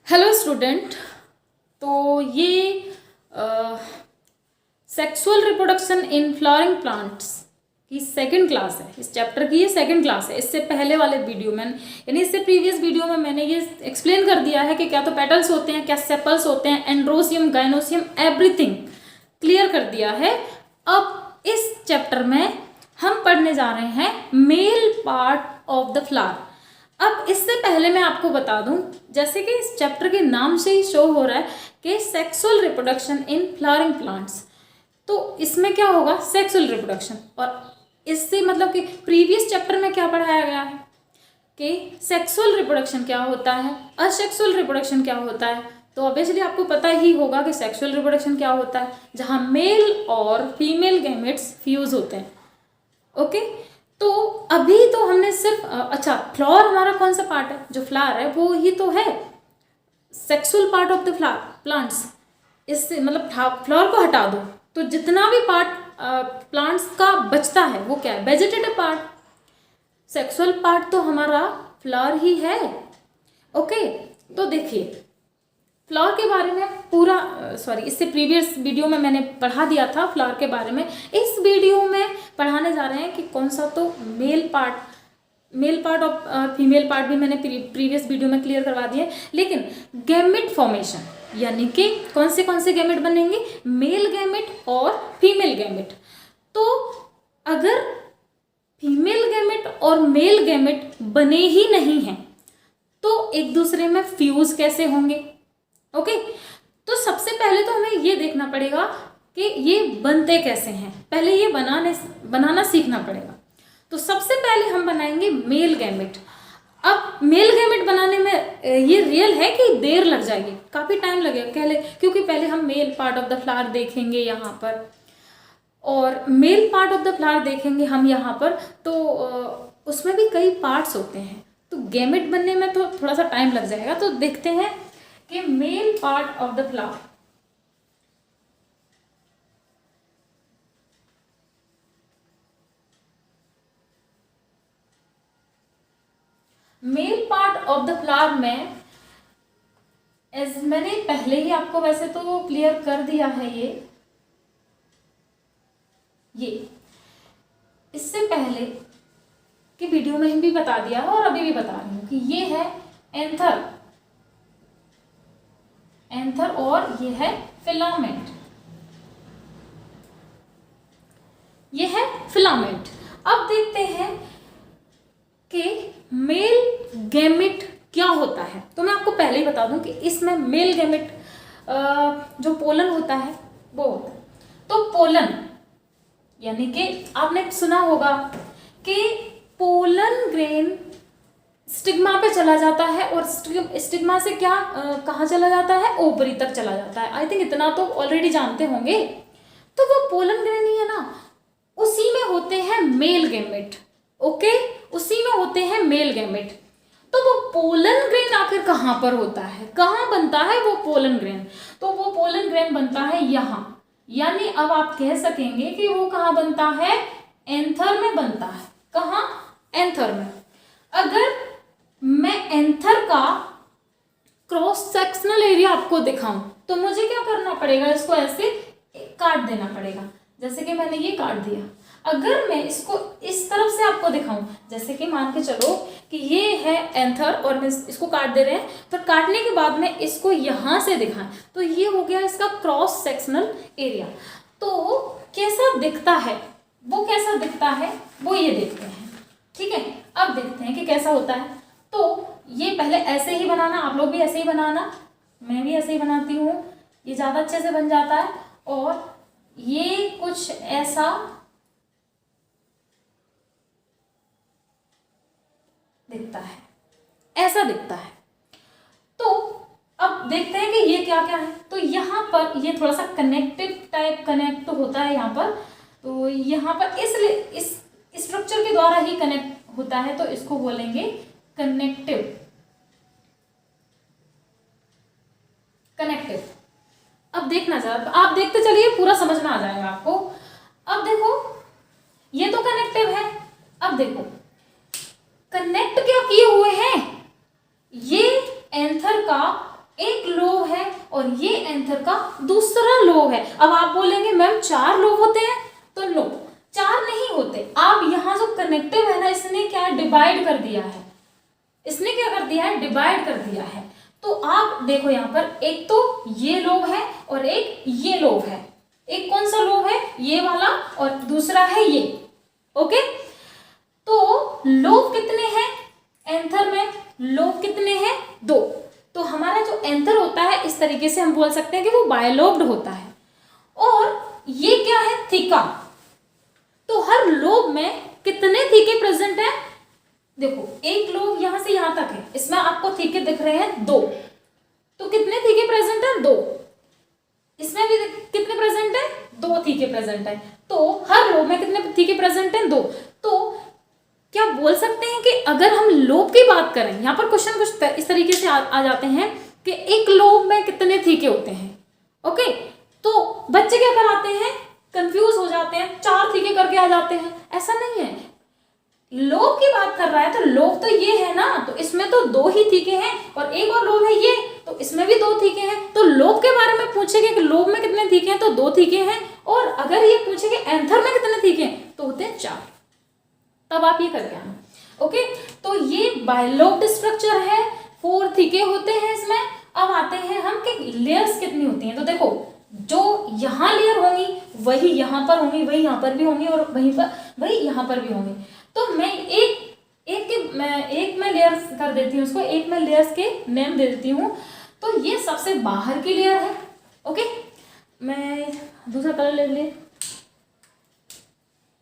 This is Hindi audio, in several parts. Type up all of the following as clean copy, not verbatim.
Hello student. तो ये sexual reproduction in flowering plants की सेकंड क्लास है। इस चैप्टर की ये सेकंड क्लास है। इससे पहले वाले वीडियो में यानी इससे प्रीवियस वीडियो में मैंने ये एक्सप्लेन कर दिया है कि क्या तो पेटल्स होते हैं, क्या सेपल्स होते हैं, एंड्रोसियम, गाइनोसियम, एवरीथिंग क्लियर कर दिया है। अब इस चैप्टर में हम पढ़ने जा रहे हैं male part of the flower. अब इससे पहले मैं आपको बता दूं, जैसे कि इस चैप्टर के नाम से ही शो हो रहा है कि sexual reproduction in flowering plants, तो इसमें क्या होगा, सेक्सुअल रिप्रोडक्शन। और इससे मतलब कि प्रीवियस चैप्टर में क्या पढ़ाया गया है कि सेक्सुअल रिप्रोडक्शन क्या होता है, असेक्सुअल रिप्रोडक्शन क्या होता है। तो ऑब्वियसली आपको पता ही होगा कि सेक्सुअल रिप्रोडक्शन क्या होता है, जहां मेल और फीमेल गैमेट्स फ्यूज होते हैं। ओके, तो अभी तो हमने सिर्फ फ्लावर हमारा कौन सा पार्ट है, जो फ्लावर है वो ही तो है sexual part of the flower plants. इससे मतलब फ्लावर को हटा दो तो जितना भी पार्ट प्लांट्स का बचता है वो क्या है, वेजिटेटिव पार्ट। सेक्सुअल पार्ट तो हमारा फ्लावर ही है। ओके, तो देखिए फ्लावर के बारे में पूरा इससे प्रीवियस वीडियो में मैंने पढ़ा दिया था फ्लावर के बारे में। इस वीडियो में पढ़ाने जा रहे हैं कि कौन सा, तो मेल पार्ट और फीमेल पार्ट भी मैंने प्रीवियस वीडियो में क्लियर करवा दिए। लेकिन गैमेट फॉर्मेशन यानी कि कौन से गैमेट बनेंगे, मेल गैमेट और फीमेल गैमेट। तो अगर फीमेल गैमेट और मेल गैमेट बने ही नहीं हैं तो एक दूसरे में फ्यूज कैसे होंगे। ओके, तो सबसे पहले तो हमें ये देखना पड़ेगा कि ये बनते कैसे हैं, पहले ये बनाना सीखना पड़ेगा। तो सबसे पहले हम बनाएंगे मेल गैमेट। अब मेल गैमेट बनाने में ये रियल है कि देर लग जाएगी, काफ़ी टाइम लगेगा क्योंकि पहले हम male part of the flower देखेंगे यहाँ पर, और male part of the flower देखेंगे हम यहाँ पर, तो उसमें भी कई पार्ट्स होते हैं, तो गैमेट बनने में तो थोड़ा सा टाइम लग जाएगा। तो देखते हैं कि male part of the flower, male part of the flower में एज मैंने पहले ही आपको वैसे तो क्लियर कर दिया है ये इससे पहले की वीडियो में भी बता दिया है और अभी भी बता रही हूं कि ये है एंथर और ये है फिलामेंट। ये है फिलामेंट। अब देखते हैं कि मेल गैमेट क्या होता है। तो मैं आपको पहले ही बता दूं कि इसमें मेल गैमेट जो पोलन होता है वो होता है। तो पोलन यानी कि आपने सुना होगा कि पोलन ग्रेन स्टिग्मा पे चला जाता है और स्टिग्मा से क्या कहाँ चला जाता है, ओवरी तक चला जाता है। आई थिंक इतना तो ऑलरेडी जानते होंगे। तो वो पोलन ग्रेन ही है ना, उसी में होते हैं मेल गैमेट। ओके, उसी में होते हैं मेल गैमेट। तो वो पोलन ग्रेन आखिर कहाँ पर होता है, कहाँ बनता है वो पोलन ग्रेन, तो वो पोलन ग्रेन बनता है यहाँ। यानी अब आप कह सकेंगे कि वो कहाँ बनता है, एंथर में बनता है। कहाँ, एंथर में। अगर मैं एंथर का क्रॉस सेक्शनल एरिया आपको दिखाऊं तो मुझे क्या करना पड़ेगा, इसको ऐसे काट देना पड़ेगा, जैसे कि मैंने ये काट दिया। अगर मैं इसको इस तरफ से आपको दिखाऊं, जैसे कि मान के चलो कि ये है एंथर और मैं इसको काट दे रहे हैं, तो काटने के बाद में इसको यहाँ से दिखाएं तो ये हो गया इसका क्रॉस सेक्शनल एरिया। तो कैसा दिखता है, वो कैसा दिखता है वो ये देखते हैं। ठीक है, अब देखते हैं कि कैसा होता है। तो ये पहले ऐसे ही बनाना, आप लोग भी ऐसे ही बनाना, मैं भी ऐसे ही बनाती हूँ, ये ज़्यादा अच्छे से बन जाता है। और ये कुछ ऐसा दिखता है, ऐसा दिखता है। तो अब देखते हैं कि ये क्या क्या है। तो यहाँ पर ये थोड़ा सा कनेक्टिव टाइप कनेक्ट होता है यहाँ पर, तो यहाँ पर इसलिए इस स्ट्रक्चर के द्वारा ही कनेक्ट होता है, तो इसको बोलेंगे कनेक्टिव। अब देखना जरा, आप देखते चलिए, पूरा समझ में आ जाएगा आपको। अब देखो ये तो कनेक्टिव है। अब देखो कनेक्ट क्या किए हुए हैं, ये एंथर का एक लोब है और ये एंथर का दूसरा लोब है। अब आप बोलेंगे मैम 4 लोब होते हैं, तो नो 4 नहीं होते। आप यहाँ जो कनेक्टिव है ना, इसने क्या डिवाइड कर दिया है, इसने क्या कर दिया है, डिवाइड कर दिया है। तो आप देखो यहाँ पर एक तो ये लोब है और एक ये लोब है। एक कौन सा लोब है, ये वाला, और दूसरा है ये। ओके, तो लोब कितने हैं एंथर में, लोब कितने हैं, 2। तो हमारा जो एंथर होता है इस तरीके से हम बोल सकते हैं कि वो बायलोब्ड होता है। और ये क्या है, थीका। तो हर लोब में कितने थीके प्रेजेंट है, देखो एक लोब यहां से यहां तक है, इसमें आपको थीके दिख रहे हैं 2। तो कितने थीके प्रेजेंट है, 2। इसमें भी कितने प्रेजेंट है, 2 थीके प्रेजेंट है। तो हर लोब में कितने थीके प्रेजेंट है, 2। तो क्या बोल सकते हैं कि अगर हम लोब की बात करें, यहाँ पर क्वेश्चन कुछ इस तरीके से आ जाते हैं कि एक लोब में कितने थीके होते हैं। ओके, तो बच्चे क्या कराते हैं, कंफ्यूज हो जाते हैं, 4 थीके करके आ जाते हैं। ऐसा नहीं है, लोब की बात कर रहा है तो लोब तो ये है ना, तो इसमें तो 2 ही थीके हैं, और एक और लोब है ये, तो इसमें भी 2 थीके हैं। तो लोब के बारे में पूछेंगे कि लोब में कितने थीके हैं, तो 2 थीके हैं। और अगर ये पूछेंगे एंथर में कितने थीके हैं, तो होते हैं 4। तब आप ये करके आना। ओके, तो ये बायलोब्ड स्ट्रक्चर है, 4 थीके होते हैं इसमें। अब आते हैं हम कि लेयर्स कितनी होती हैं। तो देखो, जो यहाँ लेयर होंगी वही यहाँ पर होंगी, वही यहाँ पर भी होंगी, और वही यहाँ पर भी होंगी। तो मैं एक में लेयर्स कर देती हूँ उसको, एक में लेयर्स के नेम दे देती हूँ। तो ये सबसे बाहर की लेयर है। ओके, मैं दूसरा कलर ले ले,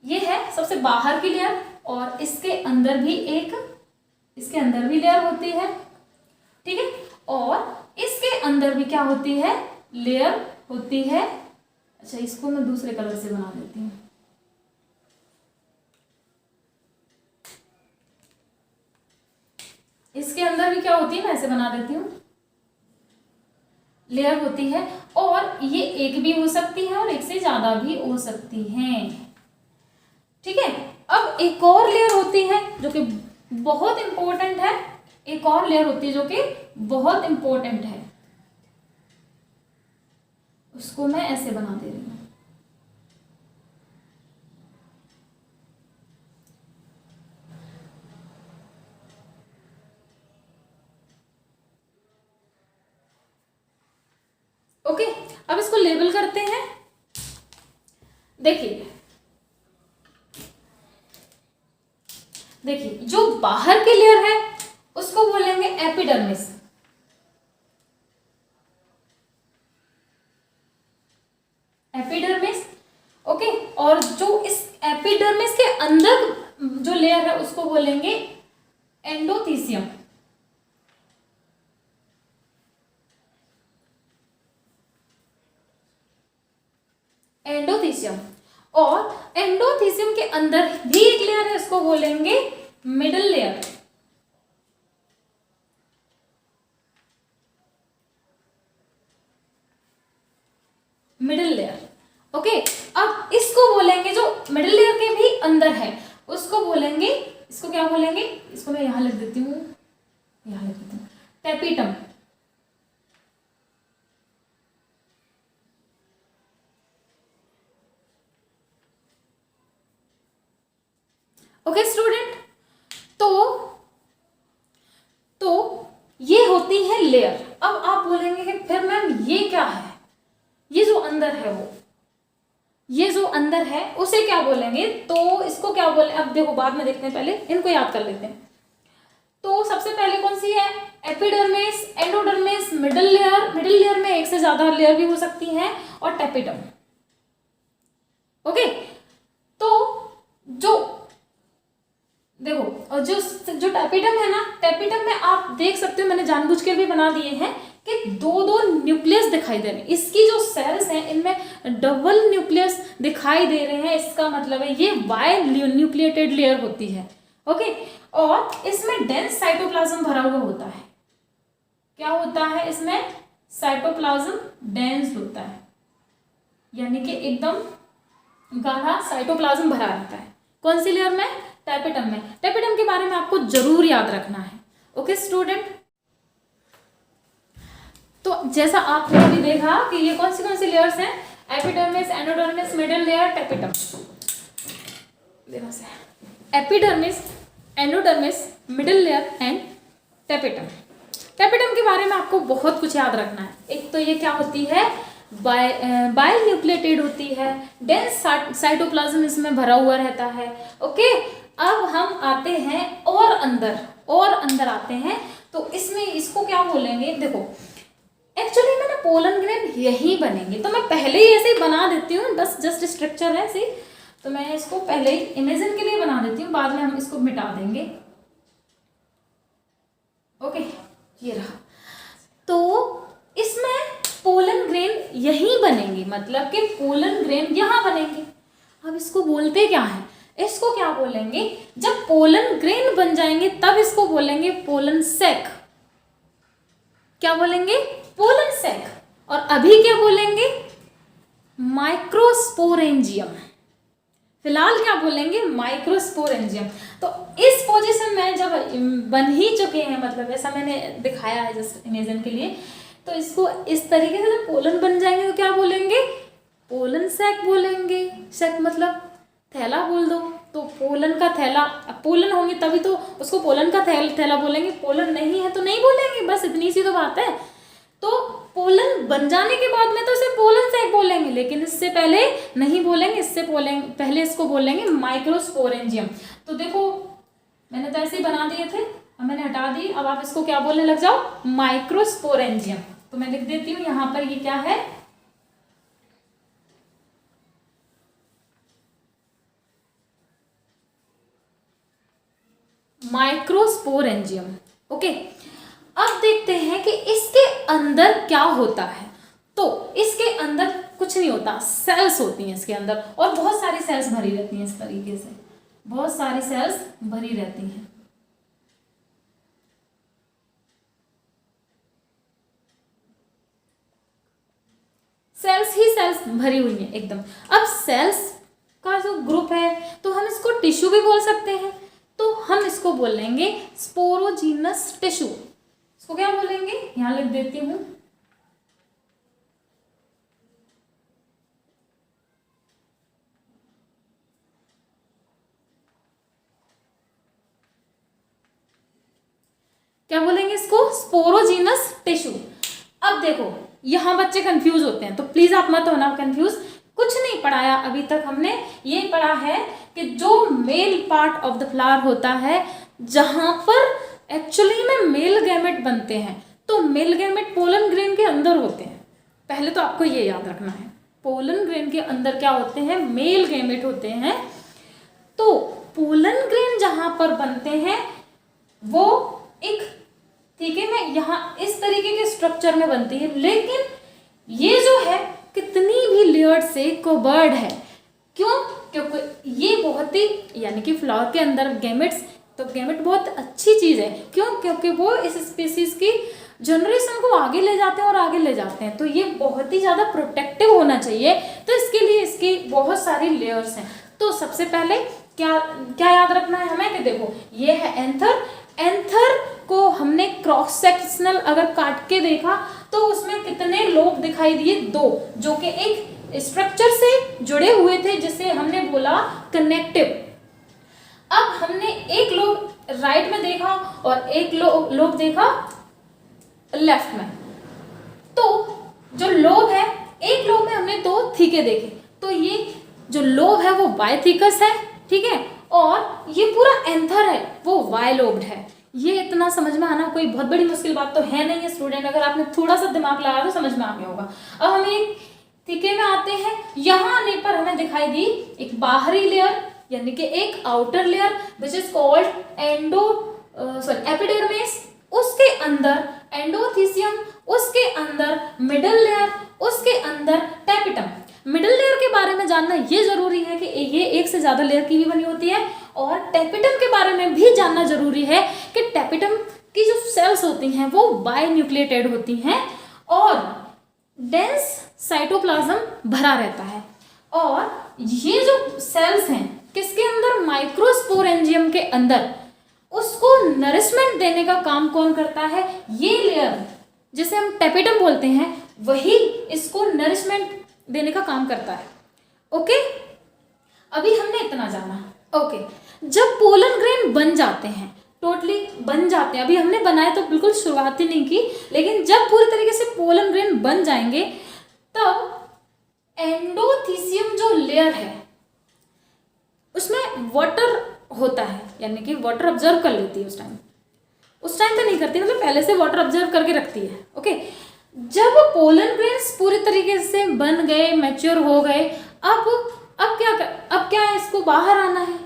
ये है सबसे बाहर की लेयर, और इसके अंदर भी लेयर होती है, ठीक है। और इसके अंदर भी क्या होती है, लेयर होती है। अच्छा, इसको मैं दूसरे कलर से बना देती हूँ। इसके अंदर भी क्या होती है, मैं ऐसे बना देती हूँ, लेयर होती है। और ये एक भी हो सकती है और एक से ज्यादा भी हो सकती है, ठीक है। अब एक और लेयर होती है जो कि बहुत इंपॉर्टेंट है, एक और लेयर होती है जो कि बहुत इंपॉर्टेंट है, उसको मैं ऐसे बना दे रही हूं। ओके, अब इसको लेबल करते हैं। देखिए जो बाहर की लेयर है उसको बोलेंगे एपिडर्मिस। Epidermis, okay. और जो इस एपिडर्मिस के अंदर जो लेयर है उसको बोलेंगे एंडोथीसियम। एंडोथीसियम, और एंडोथीसियम के अंदर भी एक लेयर है, इसको बोलेंगे middle layer. Middle layer, okay. अब इसको बोलेंगे, जो मिडल लेयर के भी अंदर है उसको बोलेंगे, इसको क्या बोलेंगे, इसको मैं यहां लिख देती हूँ, यहां लिख देती हूँ, टेपिटम। ओके स्टूडेंट, तो ये होती है लेयर। अब आप बोलेंगे कि फिर मैम ये क्या है, ये जो अंदर है वो, ये जो अंदर है उसे क्या बोलेंगे, तो इसको क्या बोले, अब देखो बाद में देखते हैं, पहले इनको याद कर लेते हैं। तो सबसे पहले कौन सी है, epidermis, endodermis, middle layer. Middle layer में एक से ज्यादा लेयर भी हो सकती हैं, और टेपिटम। ओके, तो जो देखो, और जो टेपिटम है ना, टेपिटम में आप देख सकते हो, मैंने जानबूझ के भी बना दिए हैं कि 2 न्यूक्लियस दिखाई दे रहे हैं। इसकी जो सेल्स हैं इनमें डबल न्यूक्लियस दिखाई दे रहे हैं, इसका मतलब है ये बाय न्यूक्लिएटेड लेयर होती है। ओके, और इसमें डेंस साइटोप्लाज्म भरा हुआ होता है। क्या होता है इसमें, साइटोप्लाज्म डेंस होता है, यानी कि एकदम गाढ़ा साइटोप्लाज्म भरा रहता है। कौन सी लेयर में, टेपिटम में। टेपिटम के बारे में आपको जरूर याद रखना है। ओके स्टूडेंट, तो जैसा आपने अभी देखा कि ये कौन सी लेयर्स हैं, epidermis, endodermis, middle layer, tapetum. Epidermis, endodermis, middle layer and tapetum. Tapetum के बारे में आपको बहुत कुछ याद रखना है। एक तो ये क्या होती है, बायन्यूक्लिएटेड होती है, डेंस साइटोप्लाज्म इसमें भरा हुआ रहता है। ओके, अब हम आते हैं और अंदर आते हैं, तो इसमें इसको क्या बोलेंगे, देखो एक्चुअली में ना पोलन ग्रेन यही बनेंगे, तो मैं पहले ही ऐसे ही बना देती हूँ, बस जस्ट स्ट्रक्चर है ऐसे, तो मैं इसको पहले ही इमेजिन के लिए बना देती हूँ, बाद में हम इसको मिटा देंगे। ओके, ये रहा। तो इसमें पोलन ग्रेन यहीं बनेंगे, मतलब कि पोलन ग्रेन यहाँ बनेंगे। अब इसको बोलते क्या है, इसको क्या बोलेंगे, जब पोलन ग्रेन बन जाएंगे तब इसको बोलेंगे पोलन सैक। क्या बोलेंगे, पोलन सैक। और अभी क्या बोलेंगे, माइक्रोस्पोरेंजियम। फिलहाल क्या बोलेंगे, माइक्रोस्पोरेंजियम। तो इस पोजीशन में जब बन ही चुके हैं, मतलब ऐसा मैंने दिखाया है जस्ट इमेजिन के लिए, तो इसको इस तरीके से जब पोलन बन जाएंगे तो क्या बोलेंगे, पोलन सैक बोलेंगे। सैक मतलब थैला बोल दो, तो पोलन का थैला, अब पोलन होंगे तभी तो उसको पोलन का थैला बोलेंगे, पोलन नहीं है तो नहीं बोलेंगे, बस इतनी सी तो बात है। तो पोलन बन जाने के बाद में तो इसे पोलन सैक बोलेंगे, लेकिन इससे पहले नहीं बोलेंगे, इससे पहले इसको बोलेंगे माइक्रोस्पोरेंजियम। तो देखो मैंने तो ऐसे ही बना दिए थे, अब मैंने हटा दी, अब आप इसको क्या बोलने लग जाओ, माइक्रोस्पोरेंजियम। तो मैं लिख देती हूँ यहाँ पर, ये क्या है, माइक्रोस्पोरेंजियम। ओके, अब देखते हैं कि इसके अंदर क्या होता है। तो इसके अंदर कुछ नहीं होता, सेल्स होती हैं इसके अंदर, और बहुत सारी सेल्स भरी रहती हैं, इस तरीके से बहुत सारी सेल्स भरी रहती हैं। सेल्स ही सेल्स भरी हुई हैं एकदम। अब सेल्स का जो ग्रुप है, तो हम इसको टिश्यू भी बोल सकते हैं, तो हम इसको बोलेंगे स्पोरोजीनस टिश्यू। इसको क्या बोलेंगे, यहां लिख देती हूं, क्या बोलेंगे इसको, स्पोरोजीनस टिश्यू। अब देखो यहां बच्चे कंफ्यूज होते हैं, तो प्लीज आप मत होना कंफ्यूज, कुछ नहीं पढ़ाया अभी तक हमने। ये पढ़ा है कि जो male part of the flower होता है, जहां पर एक्चुअली में मेल गैमेट बनते हैं, तो मेल गैमेट पोलन ग्रेन के अंदर होते हैं। पहले तो आपको ये याद रखना है, पोलन ग्रेन के अंदर क्या होते हैं, मेल गैमेट होते हैं। तो पोलन ग्रेन जहां पर बनते हैं वो एक, ठीक है, मैं यहाँ इस तरीके के स्ट्रक्चर में बनती है, लेकिन ये जो है कितनी भी लेयर से कवर्ड है। क्यों, क्योंकि ये बहुत ही, यानी कि फ्लावर के अंदर गैमेट्स, तो गैमेट बहुत अच्छी चीज़ है। क्यों, क्योंकि वो इस स्पीसीज की जनरेशन को आगे ले जाते हैं और आगे ले जाते हैं, तो ये बहुत ही ज़्यादा प्रोटेक्टिव होना चाहिए। तो इसके लिए इसकी बहुत सारी लेयर्स हैं। तो सबसे पहले क्या क्या याद रखना है हमें, कि देखो ये है एंथर। एंथर को हमने क्रॉस सेक्शनल अगर काट के देखा तो उसमें कितने लोब दिखाई दिए, 2, जो कि एक स्ट्रक्चर से जुड़े हुए थे जिसे हमने बोला कनेक्टिव। अब हमने एक लोब राइट में देखा और एक लोब देखा लेफ्ट में। तो जो लोब है, एक लोब में हमने 2 थीके देखे, तो ये जो लोब है वो बायथिकस है, ठीक है, और ये पूरा एंथर है वो वायलोब्ड है। ये इतना समझ में आना कोई बहुत बड़ी मुश्किल बात तो है नहीं है स्टूडेंट, अगर आपने थोड़ा सा दिमाग लगाया तो समझ में आ गया होगा। अब हम एक थीके में आते हैं, यहाँ आने पर हमें दिखाई दी एक बाहरी लेयर, यानी कि एक outer layer which is called epidermis, उसके अंदर एंडोथीसियम, उसके अंदर मिडल लेयर, उसके अंदर टेपिटम। मिडल लेयर के बारे में जानना ये जरूरी है कि ये एक से ज्यादा लेयर की भी बनी होती है, और टेपिटम के बारे में भी जानना जरूरी है कि टेपिटम की जो सेल्स होती हैं वो बायन्यूक्लिएटेड होती हैं और डेंस साइटोप्लाज्म भरा रहता है। और ये जो सेल्स हैं किसके अंदर, माइक्रोस्पोरेंजियम के अंदर, उसको नरिशमेंट देने का काम कौन करता है, ये लेयर जिसे हम टेपेटम बोलते हैं, वही इसको नरिशमेंट देने का काम करता है। ओके, अभी हमने इतना जाना। ओके, जब पोलन ग्रेन बन जाते हैं, टोटली बन जाते हैं, अभी हमने बनाए तो बिल्कुल शुरुआत ही नहीं की, लेकिन जब पूरी तरीके से पोलन ग्रेन बन जाएंगे तब एंडोथीसियम जो लेयर है उसमें वाटर होता है, यानी कि वाटर ऑब्जर्व कर लेती है। उस टाइम तो नहीं करती, मतलब पहले से वाटर ऑब्जर्व करके रखती है। ओके, जब पोलन ग्रेन्स पूरी तरीके से बन गए, मैच्योर हो गए, अब क्या है, इसको बाहर आना है।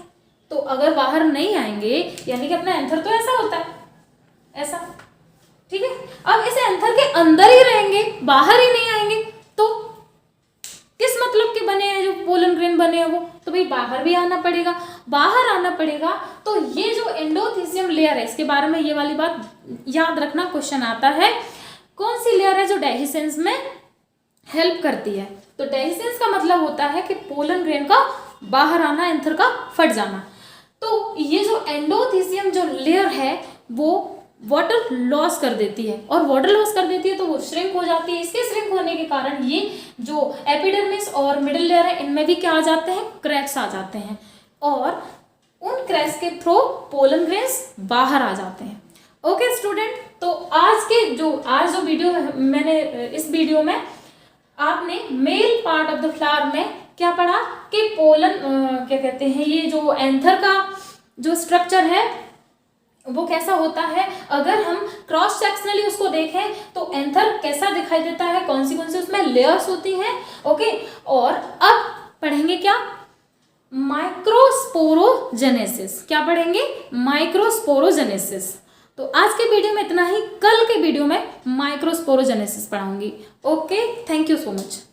तो अगर बाहर नहीं आएंगे, यानी कि अपना एंथर तो ऐसा होता है, ऐसा, ठीक है। अब इस एंथर के अंदर ही रहेंगे, बाहर ही नहीं आएंगे, तो किस मतलब के बने हैं जो पोलन ग्रेन बने हैं वो, तो भाई बाहर भी आना पड़ेगा, बाहर आना पड़ेगा। तो ये जो एंडोथीसियम लेयर है, इसके बारे में ये वाली बात याद रखना, क्वेश्चन आता है, कौन सी लेयर है जो डेहिसेंस में हेल्प करती है। तो डेहिसेंस का मतलब होता है कि पोलन ग्रेन का बाहर आना, एंथर का फट जाना। तो ये जो एंडोथीसियम जो लेयर है वो वाटर लॉस कर देती है, और वाटर लॉस कर देती है तो वो श्रिंक हो जाती है। इसके श्रिंक होने के कारण ये जो एपिडर्मिस और मिडिल लेयर है, इनमें भी क्या आ जाते हैं, क्रैक्स आ जाते हैं, और उन क्रैक्स के थ्रू पोलन ग्रेन्स बाहर आ जाते हैं। ओके स्टूडेंट, तो आज जो वीडियो मैंने, इस वीडियो में आपने male part of the flower में क्या पढ़ा कि पोलन क्या कहते हैं, ये जो एंथर का जो स्ट्रक्चर है वो कैसा होता है। अगर हम क्रॉस सेक्शनली उसको देखें तो एंथर कैसा दिखाई देता है, कौन सी उसमें लेयर्स होती हैं। ओके, और अब पढ़ेंगे क्या, माइक्रोस्पोरोजेनेसिस। क्या पढ़ेंगे, माइक्रोस्पोरोजेनेसिस। तो आज के वीडियो में इतना ही, कल के वीडियो में माइक्रोस्पोरोजेनेसिस पढ़ाऊंगी। Okay, thank you so much.